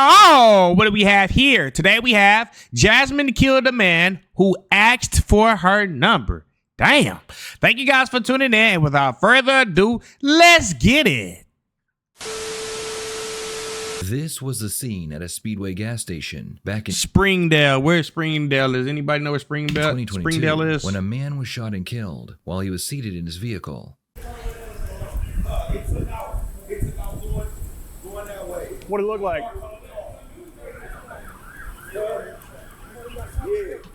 Oh, what do we have here? Today we have Jasmine killed a man who asked for her number. Damn. Thank you guys for tuning in. And without further ado, let's get it. This was the scene at a Speedway gas station back in Springdale. Where's Springdale is? Anybody know where Springdale is? When a man was shot and killed while he was seated in his vehicle. What did it look like?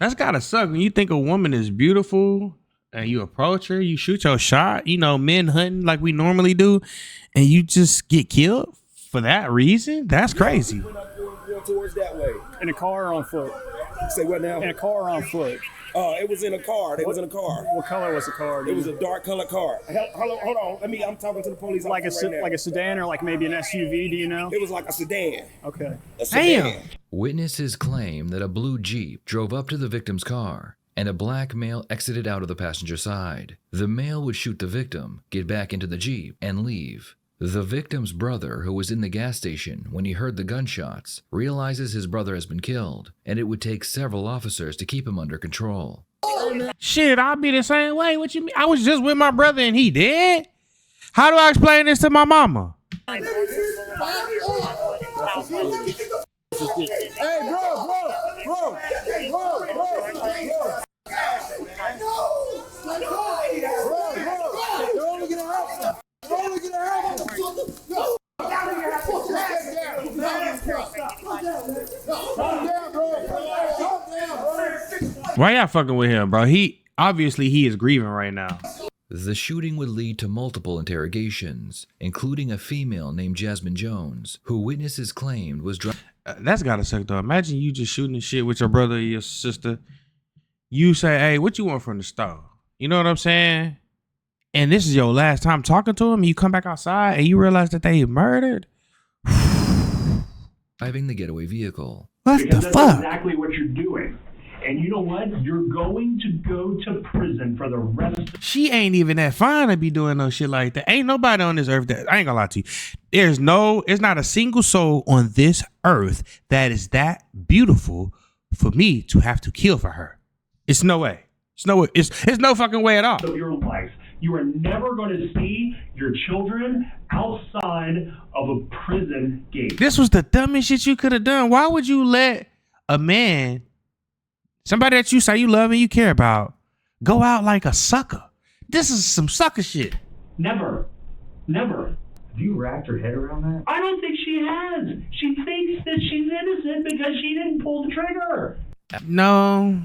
That's gotta suck when you think a woman is beautiful and you approach her, you shoot your shot, you know, men hunting like we normally do, and you just get killed for that reason? That's crazy. Went towards that way. In a car or on foot? Say what now? In a car or on foot? It was in a car. It was in a car. What color was the car? It was a dark colored car. Hold on. I'm talking to the police. Like a sedan or like maybe an SUV, do you know? It was like a sedan. Okay. A sedan. Damn. Witnesses claim that a blue Jeep drove up to the victim's car and a black male exited out of the passenger side. The male would shoot the victim, get back into the Jeep, and leave. The victim's brother, who was in the gas station when he heard the gunshots, realizes his brother has been killed, and it would take several officers to keep him under control. Shit, I'll be the same way. What you mean? I was just with my brother and he dead? How do I explain this to my mama? Hey, bro. Why y'all fucking with him, bro? He is grieving right now. The shooting would lead to multiple interrogations, including a female named Jasmine Jones, who witnesses claimed was driving. That's gotta suck though. Imagine you just shooting the shit with your brother or your sister. You say, hey, what you want from the store? You know what I'm saying? And this is your last time talking to him. And you come back outside and you realize that they murdered. Driving the getaway vehicle. What because the that's fuck? Exactly what you're doing. And you know what? You're going to go to prison for the rest of She ain't even that fine to be doing no shit like that. Ain't nobody on this earth that, I ain't gonna lie to you. It's not a single soul on this earth that is that beautiful for me to have to kill for her. It's no way. It's no fucking way at all. your life. You are never going to see your children outside of a prison gate. This was the dumbest shit you could have done. Why would you let a man, somebody that you say you love and you care about, go out like a sucker? This is some sucker shit. Never. Have you wrapped your head around that? I don't think she has. She thinks that she's innocent because she didn't pull the trigger. No.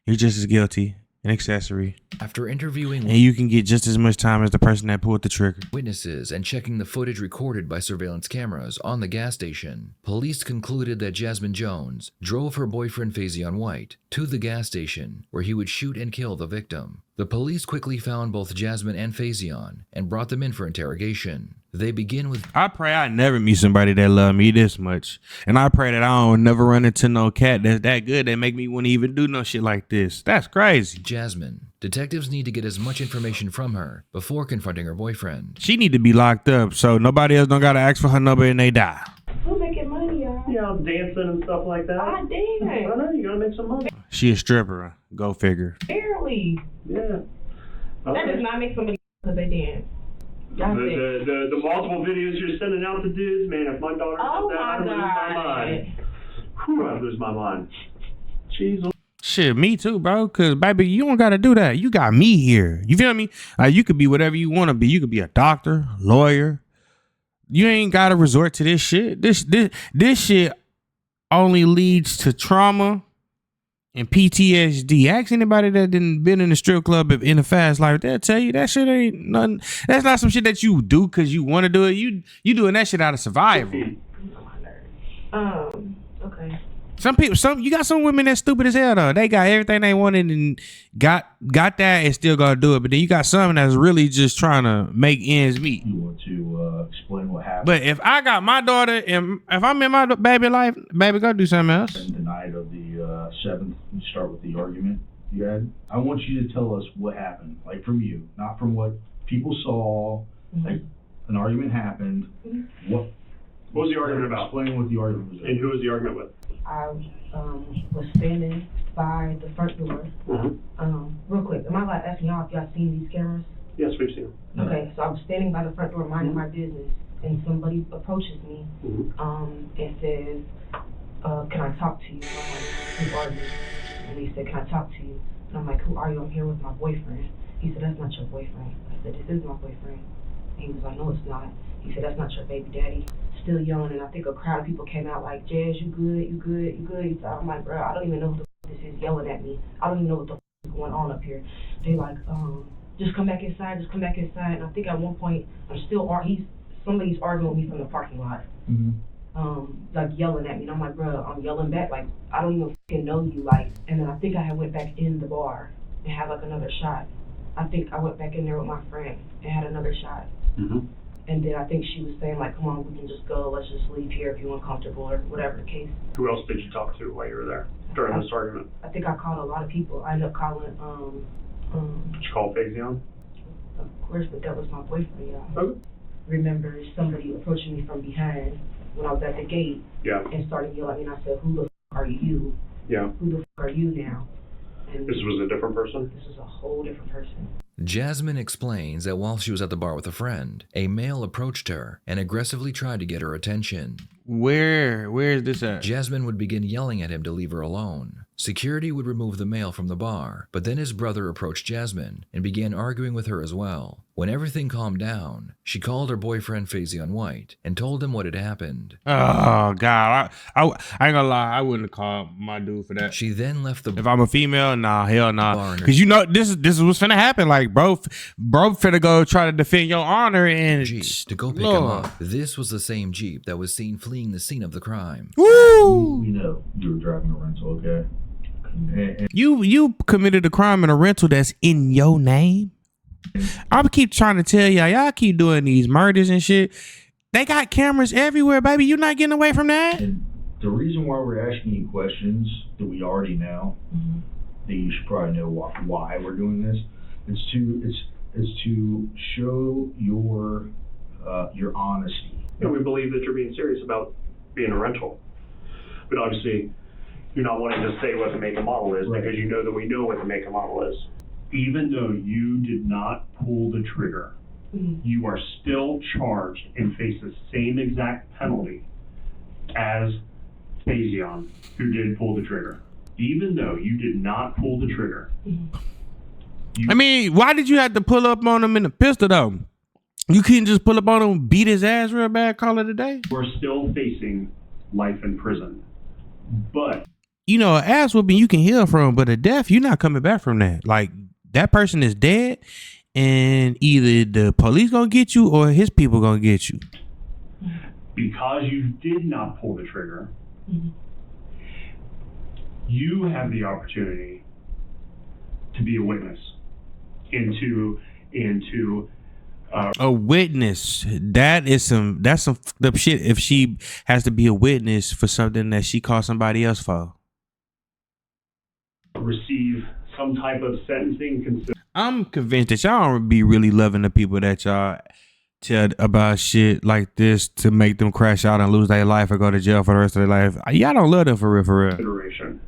You're just as guilty. An accessory. After interviewing and you can get just as much time as the person that pulled the trigger. Witnesses and checking the footage recorded by surveillance cameras on the gas station, police concluded that Jasmine Jones drove her boyfriend Faison White to the gas station where he would shoot and kill the victim. The police quickly found both Jasmine and Faison and brought them in for interrogation. They begin with, I pray I never meet somebody that love me this much. And I pray that I don't never run into no cat that's that good that make me want to even do no shit like this. That's crazy. Jasmine. Detectives need to get as much information from her before confronting her boyfriend. She need to be locked up so nobody else don't gotta ask for her number and they die. Who's making money, y'all? Yeah, dancing and stuff like that. I did. I know, you gotta make some money. She a stripper. Go figure. Barely. Yeah. That does not make somebody because they dance. The multiple videos you're sending out to dudes, man, if my daughter does that, I'd lose my mind. Whew, I'd lose my mind. Jeez. Shit, me too, bro. Cause baby, you don't gotta do that. You got me here. You feel me? You could be whatever you want to be. You could be a doctor, lawyer. You ain't gotta resort to this shit. This shit only leads to trauma and PTSD. Ask anybody that didn't been in the strip club in a fast life. They'll tell you that shit ain't nothing. That's not some shit that you do because you want to do it. You doing that shit out of survival. Okay. You got some women that's stupid as hell though. They got everything they wanted and got that and still gotta do it. But then you got some that's really just trying to make ends meet. You want to explain what happened? But if I got my daughter and if I'm in my baby life, baby, go do something else. And the night of the 7th, we start with the argument you had. I want you to tell us what happened, like from you, not from what people saw. Mm-hmm. Like an argument happened. What was the argument about? Explain what the argument was. And who was the argument with? I was standing by the front door. Real quick, am I allowed to ask y'all if y'all seen these cameras? Yes, we've seen them. Okay, so I was standing by the front door minding my business, and somebody approaches me and says, can I talk to you? And I'm like, who are you? And he said, can I talk to you? And I'm like, who are you? I'm here with my boyfriend. He said, that's not your boyfriend. I said, this is my boyfriend. And he was like, no, it's not. He said, that's not your baby daddy. Still yelling, and I think a crowd of people came out like, Jazz, you good, you good, you good. So I'm like, bro, I don't even know who the f this is yelling at me. I don't even know what the f is going on up here. They like, just come back inside, just come back inside. And I think at one point, somebody's arguing with me from the parking lot. Like yelling at me, and I'm like, bro, I'm yelling back, like, I don't even f***ing know you, like, and then I think I had went back in the bar and had like another shot. I think I went back in there with my friend and had another shot. And then I think she was saying like, come on, we can just go, let's just leave here if you're uncomfortable or whatever the case. Who else did you talk to while you were there during this argument? I think I called a lot of people. I ended up calling, Did you call Faison? of course, but that was my boyfriend, y'all. Okay. Remember somebody approaching me from behind when I was at the gate and started yelling at me, and I said, who the f are you? Yeah. Who the f are you now? And This was a different person? this is a whole different person. Jasmine explains that while she was at the bar with a friend, a male approached her and aggressively tried to get her attention. Where is this at? Jasmine would begin yelling at him to leave her alone. Security would remove the male from the bar, but then his brother approached Jasmine and began arguing with her as well. When everything calmed down, she called her boyfriend Faison White and told him what had happened. Oh God, I ain't gonna lie, I wouldn't have called my dude for that. She then left the If I'm a female, nah, hell nah. Bar. Cause you know this is what's finna happen. Like bro finna go try to defend your honor and Jeep to go pick him up. This was the same Jeep that was seen fleeing the scene of the crime. Woo! We know you were driving a rental, okay? And You committed a crime in a rental that's in your name. I keep trying to tell y'all keep doing these murders and shit. They got cameras everywhere, baby. You're not getting away from that. And the reason why we're asking you questions that we already know, that you should probably know why we're doing this, is to show your honesty. And we believe that you're being serious about being a rental. But obviously, you're not wanting to say what the make and model is because you know that we know what the make and model is. Even though you did not pull the trigger, you are still charged and face the same exact penalty as Faison, who did pull the trigger. Even though you did not pull the trigger. I mean, why did you have to pull up on him in the pistol though? You couldn't just pull up on him, beat his ass real bad, call it a day? We're still facing life in prison. But you know, an ass whooping you can heal from, but a death, you're not coming back from that. Like, that person is dead, and either the police gonna get you or his people gonna get you. Because you did not pull the trigger, you have the opportunity to be a witness into a witness. That's some fucked up shit if she has to be a witness for something that she called somebody else for. receive some type of sentencing. I'm convinced that y'all don't be really loving the people that y'all tell about shit like this to make them crash out and lose their life or go to jail for the rest of their life. Y'all don't love them for real, for real. Consideration.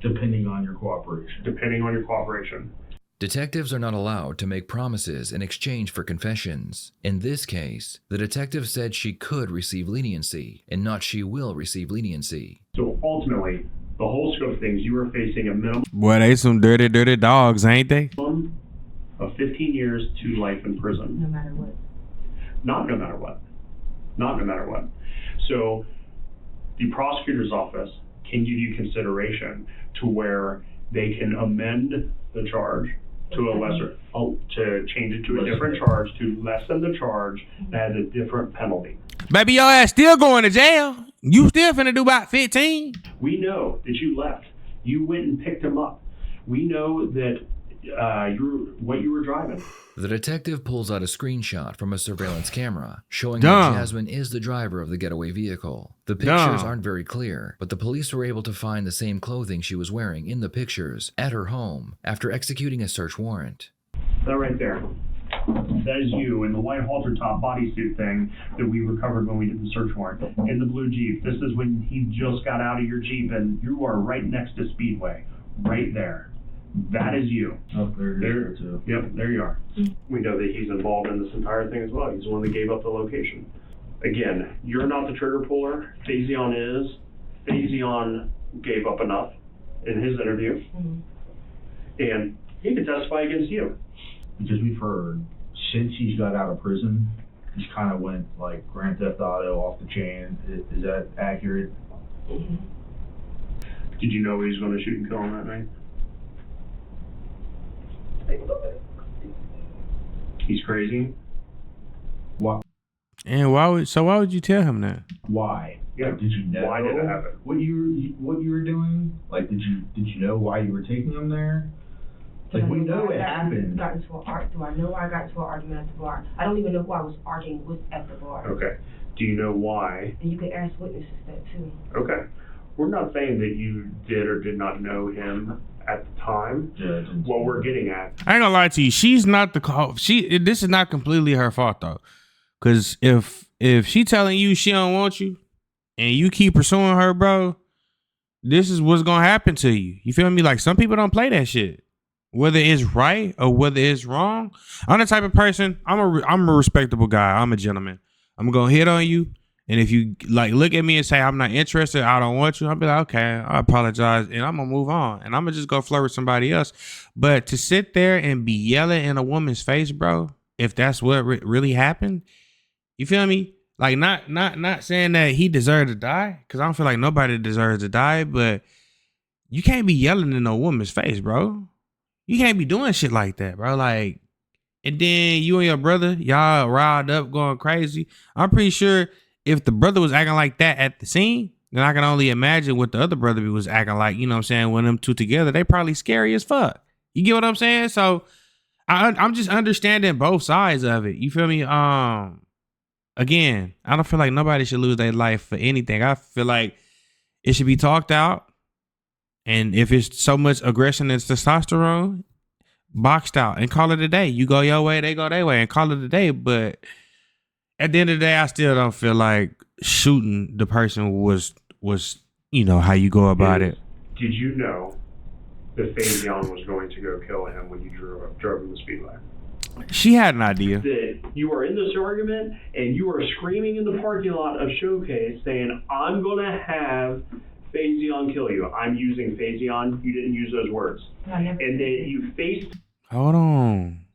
Depending on your cooperation. Depending on your cooperation. Detectives are not allowed to make promises in exchange for confessions. In this case, the detective said she could receive leniency and not she will receive leniency. So ultimately, the whole scope of things, you are facing a minimum Boy, they some dirty, dirty dogs, ain't they? of 15 years to life in prison. No matter what. Not no matter what. Not no matter what. So the prosecutor's office can give you consideration to where they can amend the charge to a lesser, to change it to a different charge, to lessen the charge that has a different penalty. Baby, your ass still going to jail. You still finna do about 15. We know that you left. You went and picked him up. We know that what you were driving. The detective pulls out a screenshot from a surveillance camera showing Dumb. that Jasmine is the driver of the getaway vehicle. The pictures aren't very clear, but the police were able to find the same clothing she was wearing in the pictures at her home after executing a search warrant. That right there. That is you in the white halter top bodysuit thing that we recovered when we did the search warrant. In the blue Jeep. This is when he just got out of your Jeep and you are right next to Speedway. Right there. That is you. Oh, there too. Yep, there you are. We know that he's involved in this entire thing as well. He's the one that gave up the location. Again, you're not the trigger puller. Faison is. Faison gave up enough in his interview. And he can testify against you. Because we've heard, since he's got out of prison, he's kind of went like Grand Theft Auto off the chain. Is that accurate? Did you know he was going to shoot and kill him that night? He's crazy. Why? And why would you tell him that? Why? Yeah. Like, did you know Why did it happen? what you were doing? Like, did you know why you were taking him there? Like, we know it happened. Do I know why I got into an argument at the bar? I don't even know who I was arguing with at the bar. Okay. Do you know why? And you can ask witnesses that too. Okay. We're not saying that you did or did not know him at the time. Yeah, What we're getting at. I ain't gonna lie to you. She's not this is not completely her fault though. Cause if she telling you she don't want you and you keep pursuing her, bro, this is what's gonna happen to you. You feel me? Like some people don't play that shit. Whether it's right or whether it's wrong. I'm the type of person, I'm a respectable guy. I'm a gentleman. I'm gonna hit on you. And if you like look at me and say I'm not interested, I don't want you, I'll be like, okay, I apologize, and I'm gonna move on, and I'm gonna just go flirt with somebody else. But to sit there and be yelling in a woman's face, bro, if that's what really happened, you feel me? Like not saying that he deserved to die, because I don't feel like nobody deserves to die, but you can't be yelling in a woman's face, bro. You can't be doing shit like that, bro. Like, and then you and your brother, y'all riled up, going crazy. I'm pretty sure if the brother was acting like that at the scene, then I can only imagine what the other brother was acting like, you know what I'm saying? When them two together, they probably scary as fuck. You get what I'm saying? So I'm just understanding both sides of it. You feel me? Again, I don't feel like nobody should lose their life for anything. I feel like it should be talked out. And if it's so much aggression and testosterone, boxed out and call it a day. You go your way, they go their way, and call it a day. But at the end of the day, I still don't feel like shooting the person was you know how you go about it. Did you know that Faison was going to go kill him when you drove him the Speedway? She had an idea. That you were in this argument and you were screaming in the parking lot of Showcase saying, "I'm gonna have Faison kill you." I'm using Faison. You didn't use those words. And then you faced. Hold on.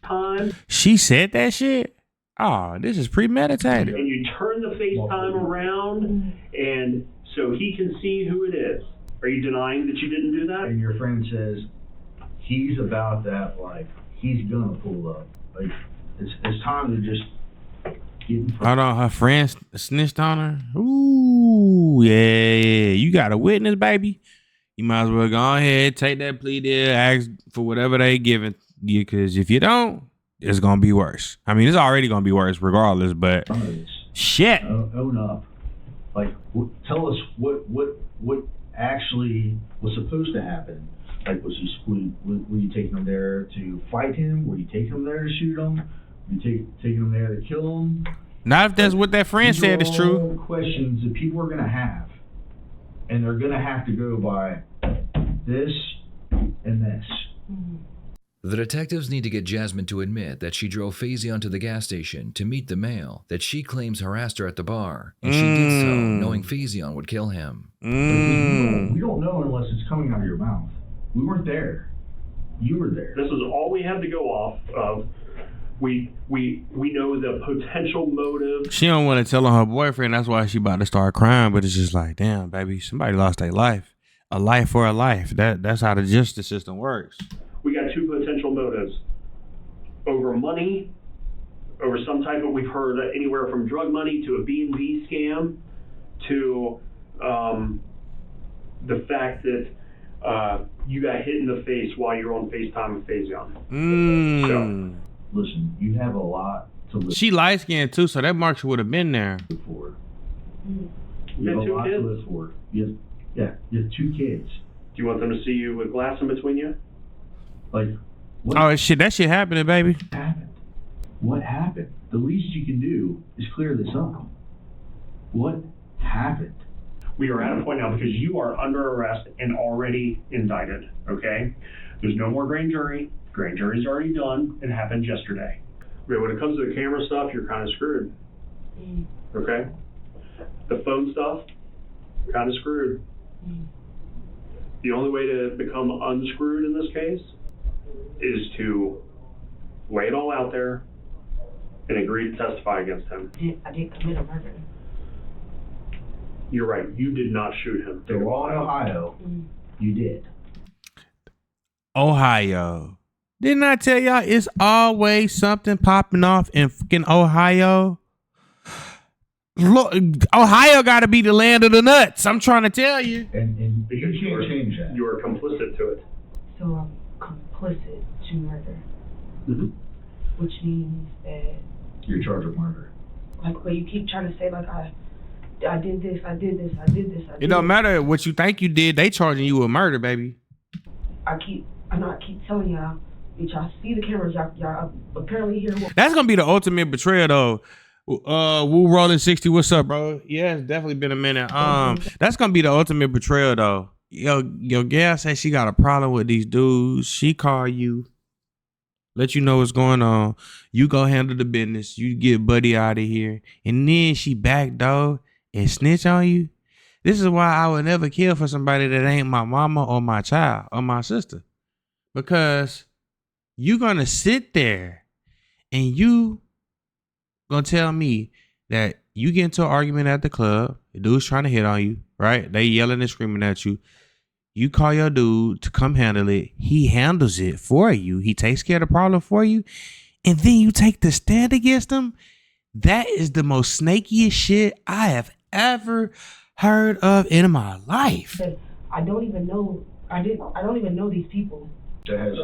Time. She said that shit? Oh, this is premeditated. And you turn the FaceTime around, and so he can see who it is. Are you denying that you didn't do that? And your friend says he's about that life. He's gonna pull up. Like it's time to just get in front. Hold on, her friend snitched on her. Ooh, yeah. You got a witness, baby. You might as well go ahead, take that plea deal, ask for whatever they giving you, because if you don't, it's gonna be worse. I mean, it's already gonna be worse regardless, but shit. Own up. Like, tell us what actually was supposed to happen. Like, were you taking him there to fight him? Were you taking him there to shoot him? Were you taking him there to kill him? Not if that's what that friend said is true. These are all questions that people are gonna have, and they're gonna have to go by this and this. The detectives need to get Jasmine to admit that she drove Faison to the gas station to meet the male that she claims harassed her at the bar, and she did so knowing Faison would kill him. We don't know unless it's coming out of your mouth. We weren't there. You were there. This is all we have to go off of. We know the potential motive. She don't want to tell on her boyfriend. That's why she about to start crying. But it's just like, damn, baby, somebody lost their life. A life for a life. That's how the justice system works. We got two potential motives. Over money, over some type of, we've heard anywhere from drug money to a B&B scam to the fact that you got hit in the face while you're on FaceTime with Faison. So, listen, you have a lot to live. She light skinned too, so that mark would have been there. For. You have got a two lot kids? to live for. You have 2 kids. Do you want them to see you with glass in between you? Like, what Oh shit, that shit happening, baby. happened? What happened? The least you can do is clear this up. What happened? We are at a point now because you are under arrest and already indicted, okay? There's no more grand jury. Grand jury's already done. It happened yesterday. But when it comes to the camera stuff, you're kind of screwed, okay? The phone stuff, kind of screwed. The only way to become unscrewed in this case is to lay it all out there and agree to testify against him. I didn't commit a murder. You're right. You did not shoot him. The law in Ohio, you did. Ohio. Didn't I tell y'all it's always something popping off in fucking Ohio? Look, Ohio got to be the land of the nuts. I'm trying to tell you. And Because you can't change that. You are complicit to it. So I'm complicit to murder, which means that, You're charged with murder. like, what you keep trying to say, like, I did this, I did this, I did this, I did It don't this. matter what you think you did. They charging you with murder, baby. I keep telling y'all, bitch, I see the cameras, y'all apparently hear what. That's gonna be the ultimate betrayal, though. Woo rolling 60. What's up, bro? Yeah, it's definitely been a minute. That's gonna be the ultimate betrayal, though. Yo, gal say she got a problem with these dudes. She call you, let you know what's going on. You go handle the business. You get buddy out of here, and then she backdoor and snitch on you. This is why I would never kill for somebody that ain't my mama or my child or my sister, because you gonna sit there and you gonna tell me that you get into an argument at the club, the dude's trying to hit on you, right? They yelling and screaming at you. You call your dude to come handle it. He handles it for you. He takes care of the problem for you. And then you take the stand against him. That is the most snakiest shit I have ever heard of in my life. I don't even know. I don't even know these people. That has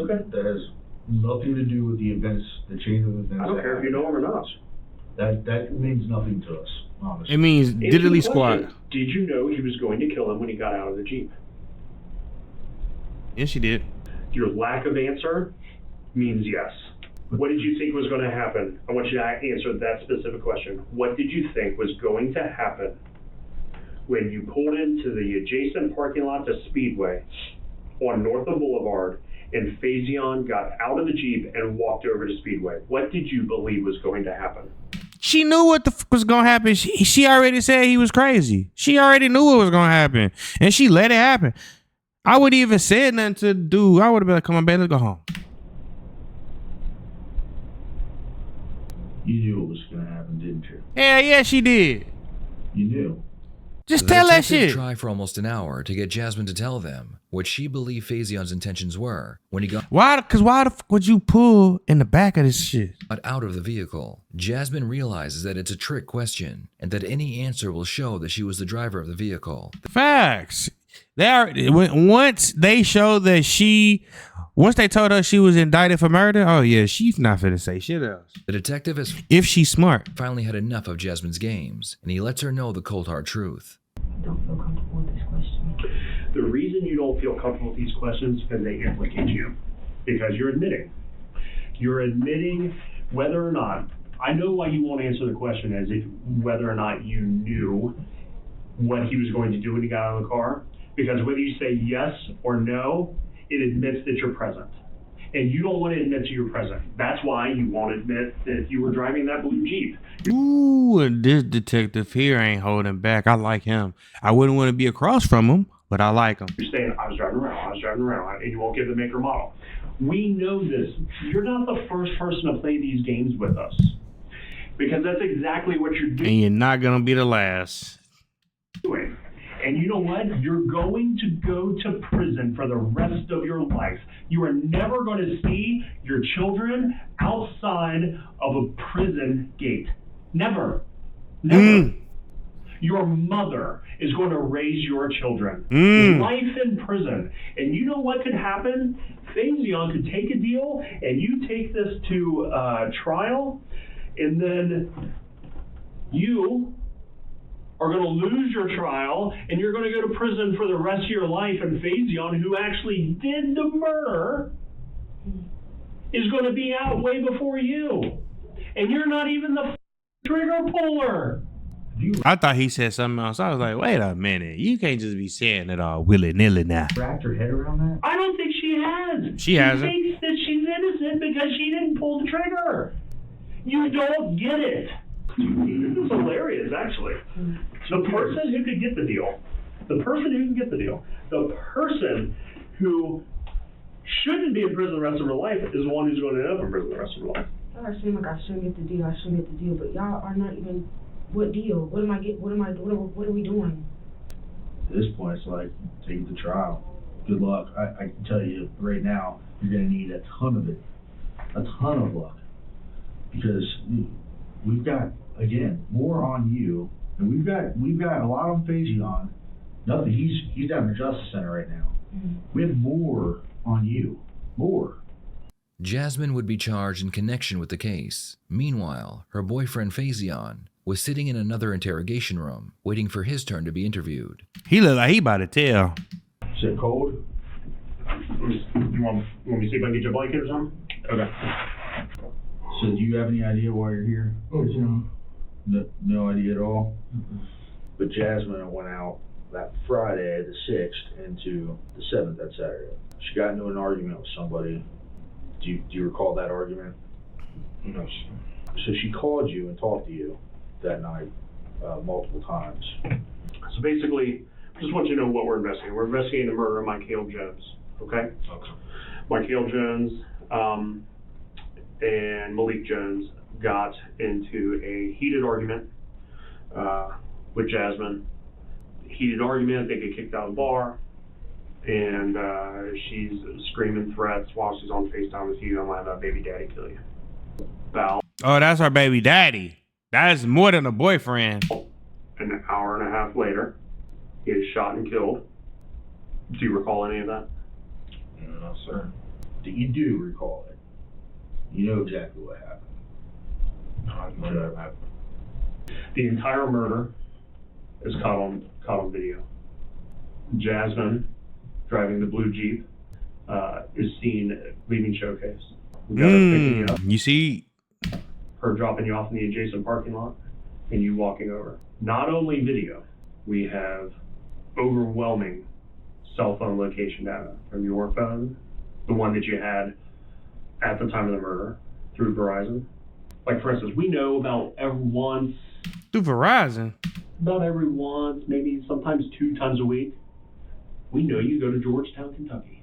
nothing to do with the events, the chain of events. I don't care if you know him or not. That means nothing to us, honestly. It means Answer diddly the squat. question. Did you know he was going to kill him when he got out of the Jeep? Yes, she did. Your lack of answer means yes. What did you think was going to happen? I want you to answer that specific question. What did you think was going to happen when you pulled into the adjacent parking lot to Speedway on North of Boulevard and Faison got out of the Jeep and walked over to Speedway? What did you believe was going to happen? She knew what the fuck was gonna happen. She already said he was crazy. She already knew what was gonna happen, and she let it happen. I wouldn't even said nothing to the dude. I would have been like, "Come on, baby, let's go home." You knew it was going to happen, didn't you? Yeah, she did. You knew. Just The tell that detective shit. tried for almost an hour to get Jasmine to tell them what she believed Faison's intentions were when he got Why? Because why the fuck would you pull in the back of this shit? out of the vehicle. Jasmine realizes that it's a trick question and that any answer will show that she was the driver of the vehicle. Facts. Once they show that once they told her she was indicted for murder, oh yeah, she's not finna say shit else. The detective has If she's smart. finally had enough of Jasmine's games, and he lets her know the cold hard truth. I don't feel comfortable with this question. The reason you don't feel comfortable with these questions is because they implicate you. Because you're admitting. You're admitting whether or not, I know why you won't answer the question as if whether or not you knew what he was going to do when he got out of the car. Because whether you say yes or no, it admits that you're present. And you don't want to admit that you're present. That's why you won't admit that you were driving that blue Jeep. Ooh, and this detective here ain't holding back. I like him. I wouldn't want to be across from him, but I like him. You're saying, I was driving around, and you won't give the make or model. We know this. You're not the first person to play these games with us. Because that's exactly what you're doing. And you're not gonna be the last. And you know what? You're going to go to prison for the rest of your life. You are never going to see your children outside of a prison gate. Never. Your mother is going to raise your children. Life in prison. And you know what could happen? Faison could take a deal, and you take this to trial, and then you are going to lose your trial, and you're going to go to prison for the rest of your life, and Faison, who actually did the murder, is going to be out way before you. and you're not even the trigger puller. I thought he said something else. I was like, wait a minute. You can't just be saying it all willy-nilly now. Wrapped her head around that? I don't think she has. She hasn't. Thinks that she's innocent because she didn't pull the trigger. You don't get it. This is hilarious, actually. The person who could get the deal, the person who shouldn't be in prison the rest of her life is the one who's going to end up in prison the rest of her life. I seem like I shouldn't get the deal, but y'all are not even. What deal? What are we doing? At this point, it's like, take it to trial. Good luck. I can tell you right now, you're going to need a ton of it. A ton of luck. Because we've got, again, more on you. And we've got a lot on Faison. Nothing. He's down in the Justice Center right now. Mm-hmm. We have more on you. More. Jasmine would be charged in connection with the case. Meanwhile, her boyfriend Faison was sitting in another interrogation room, waiting for his turn to be interviewed. He looked like he about to tell. Is it cold? You want me to see if I can get you a blanket or something? Okay. So do you have any idea why you're here? No idea at all? Mm-hmm. But Jasmine went out that Friday, the 6th, into the 7th, that Saturday. She got into an argument with somebody. Do you recall that argument? No. So she called you and talked to you that night multiple times. So basically, I just want you to know what we're investigating. We're investigating the murder of Michael Jones, okay? Okay. Michael Jones and Malik Jones got into a heated argument with Jasmine. Heated argument, they get kicked out of the bar, and she's screaming threats while she's on FaceTime with you. I'm gonna have a baby daddy kill you. Val. Oh, that's our baby daddy. That's more than a boyfriend. An hour and a half later, he is shot and killed. Do you recall any of that? No, sir. You do recall it. You know exactly what happened. No, I know what happened. The entire murder is caught on video. Jasmine, driving the blue Jeep, is seen leaving Showcase. We got her picking you up. You see, her dropping you off in the adjacent parking lot, and you walking over. Not only video, we have overwhelming cell phone location data from your phone, the one that you had at the time of the murder, through Verizon. Like, for instance, we know about every once, through Verizon, maybe sometimes 2 times a week, we know you go to Georgetown, Kentucky,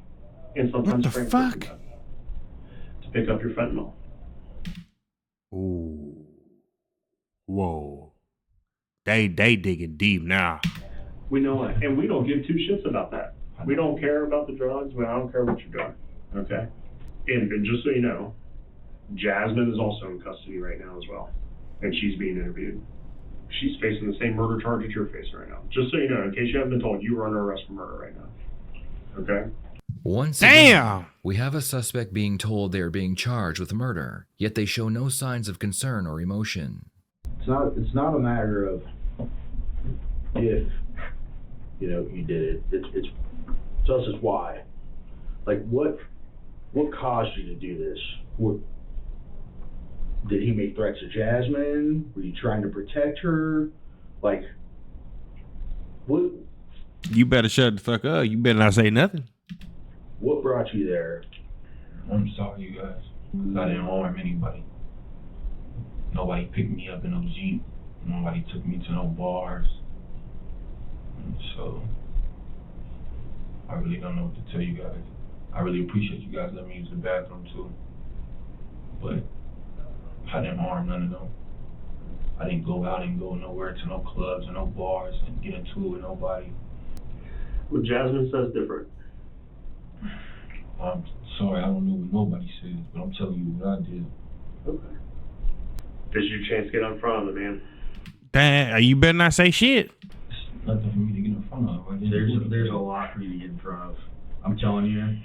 and sometimes what the fuck? Kentucky, to pick up your fentanyl. Ooh. Whoa. They digging deep now. We know it, and we don't give 2 shits about that. We don't care about the drugs, but I don't care what you're doing, okay? And just so you know, Jasmine is also in custody right now as well, and she's being interviewed. She's facing the same murder charge that you're facing right now. Just so you know, in case you haven't been told, you were under arrest for murder right now, okay? Once again, we have a suspect being told they are being charged with murder, yet they show no signs of concern or emotion. It's not a matter of if, you did it. It's tell us why. Like, what caused you to do this? Did he make threats to Jasmine? Were you trying to protect her? Like, what? You better shut the fuck up. You better not say nothing. What brought you there? I'm sorry, you guys, because I didn't harm anybody. Nobody picked me up in no Jeep. Nobody took me to no bars. And so, I really don't know what to tell you guys. I really appreciate you guys letting me use the bathroom too. But I didn't harm none of them. I didn't go out and go nowhere to no clubs or no bars and get into it with nobody. Well, Jasmine says different. I'm sorry, I don't know what nobody says, but I'm telling you what I did. Okay. This is your chance to get in front of it, man. Damn, you better not say shit. It's nothing for me to get in front of. Right? There's a lot for you to get in front of. I'm telling you,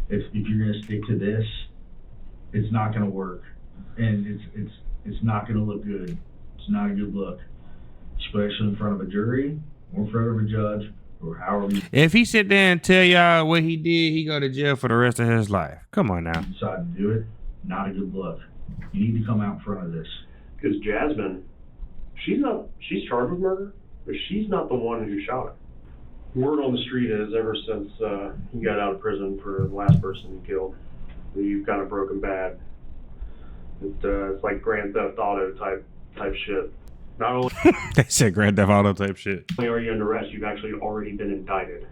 if you're gonna stick to this, it's not gonna work, and it's not gonna look good. It's not a good look, especially in front of a jury or in front of a judge or however. If he sit there and tell y'all what he did, he go to jail for the rest of his life. Come on now. Decide to do it, not a good look. You need to come out in front of this. Because Jasmine, she's charged with murder, but she's not the one who shot him. Word on the street is ever since he got out of prison for the last person he killed, you've kind of broken bad. It's like Grand Theft Auto type shit. Not only They said Grand Theft Auto type shit. are you under arrest, you've actually already been indicted.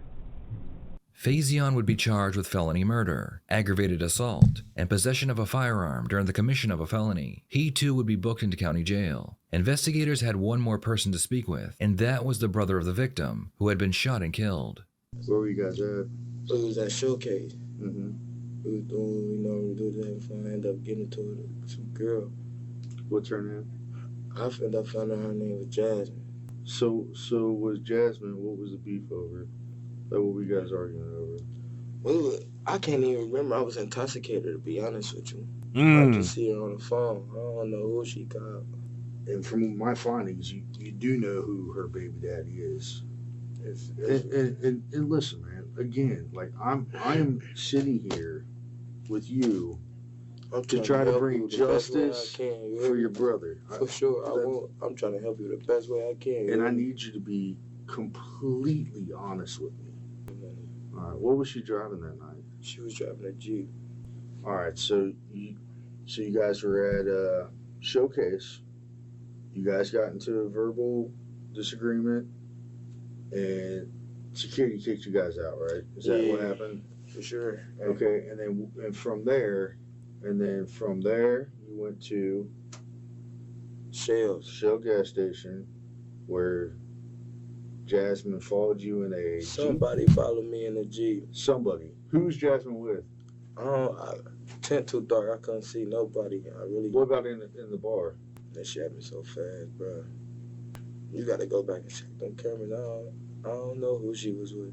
Faison would be charged with felony murder, aggravated assault, and possession of a firearm during the commission of a felony. He too would be booked into county jail. Investigators had one more person to speak with, and that was the brother of the victim, who had been shot and killed. Where were you guys at? It was that showcase. Mm-hmm. We was doing, we do that before I ended up getting into it with some girl. What's her name? I ended up finding her name was Jasmine. So was Jasmine, what was the beef over? Like, what were you guys arguing over? Well, I can't even remember. I was intoxicated, to be honest with you. I Mm. just see her on the phone. I don't know who she called. And from my findings, you do know who her baby daddy is. And listen, man. Again, like I'm sitting here with you I'm to try to help bring you the best way I justice can, for your brother. For sure. I'm trying to help you the best way I can. And I need you to be completely honest with me. All right, what was she driving that night? She was driving a Jeep. All right, so you guys were at Showcase. You guys got into a verbal disagreement, and security kicked you guys out, right? Is that what happened? For sure. Okay, and from there you went to Shell gas station, where Jasmine followed you in a Somebody Jeep. followed me in a Jeep. Somebody. Who's Jasmine with? Tent too dark. I couldn't see nobody. What about in the bar? That shit happened so fast, bro. You gotta go back and check them cameras. I don't know who she was with.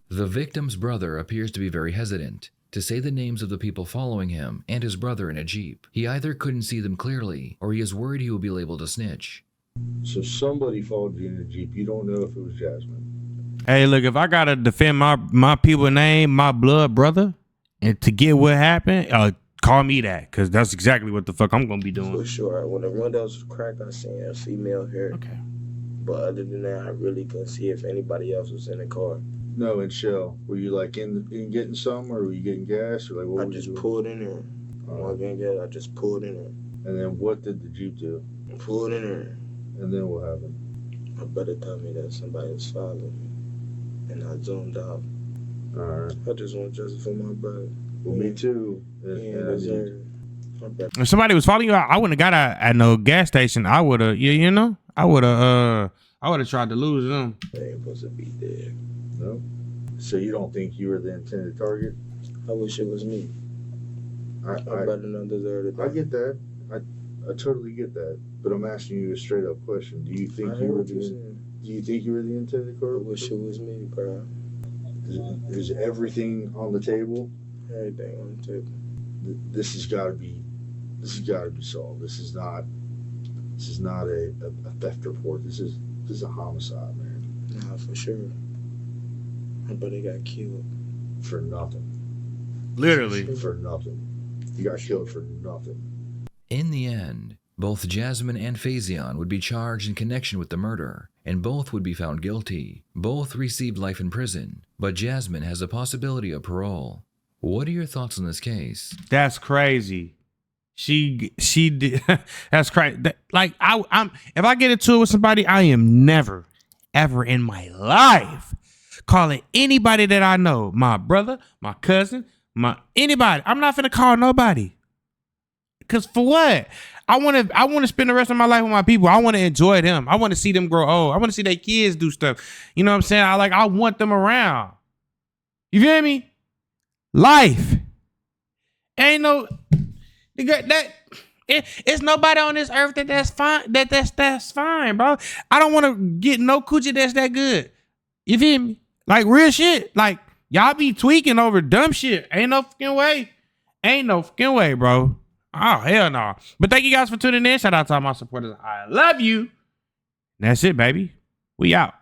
The victim's brother appears to be very hesitant to say the names of the people following him and his brother in a Jeep. He either couldn't see them clearly, or he is worried he will be labeled a snitch. So somebody followed you in a Jeep. You don't know if it was Jasmine. Hey, look, if I gotta defend my people name, my blood brother, and to get what happened, call me that, because that's exactly what the fuck I'm gonna be doing. For sure. When the windows was cracked, I seen a female hair. Okay. But other than that, I really couldn't see if anybody else was in the car. No, in Shell. Were you like in getting some, or were you getting gas, or like what? I just pulled in there. I just pulled in there. And then what did the Jeep do? Pulled in there. And then what happened? My brother told me that somebody was following me, and I zoomed out. All right. I just want justice for my brother. Well, me too. If somebody was following you, I wouldn't have got out at no gas station. I would have, I would have tried to lose them. They ain't supposed to be there. No. So you don't think you were the intended target? I wish it was me. My brother don't deserve it. I get that. I totally get that. But I'm asking you a straight up question. Do you think you were the intended target? I wish it was me, bro. Is everything on the table? Everything on the table. This has got to be solved. This is not a theft report. This is a homicide, man. Nah, for sure. My brother got killed. For nothing. Literally. For nothing. He got killed for nothing. In the end, both Jasmine and Faison would be charged in connection with the murder, and both would be found guilty. Both received life in prison, but Jasmine has a possibility of parole. What are your thoughts on this case? That's crazy. She did. That's crazy. Like I'm. If I get into it with somebody, I am never, ever in my life calling anybody that I know, my brother, my cousin, anybody. I'm not finna call nobody. Cause for what? I want to spend the rest of my life with my people. I want to enjoy them. I want to see them grow old. I want to see their kids do stuff. You know what I'm saying? I want them around. You feel me? Life. Ain't no it's nobody on this earth that's fine. That's fine, bro. I don't want to get no coochie that's that good. You feel me? Like real shit. Like y'all be tweaking over dumb shit. Ain't no fucking way. Ain't no fucking way, bro. Oh, hell no. But thank you guys for tuning in. Shout out to all my supporters. I love you. That's it, baby. We out.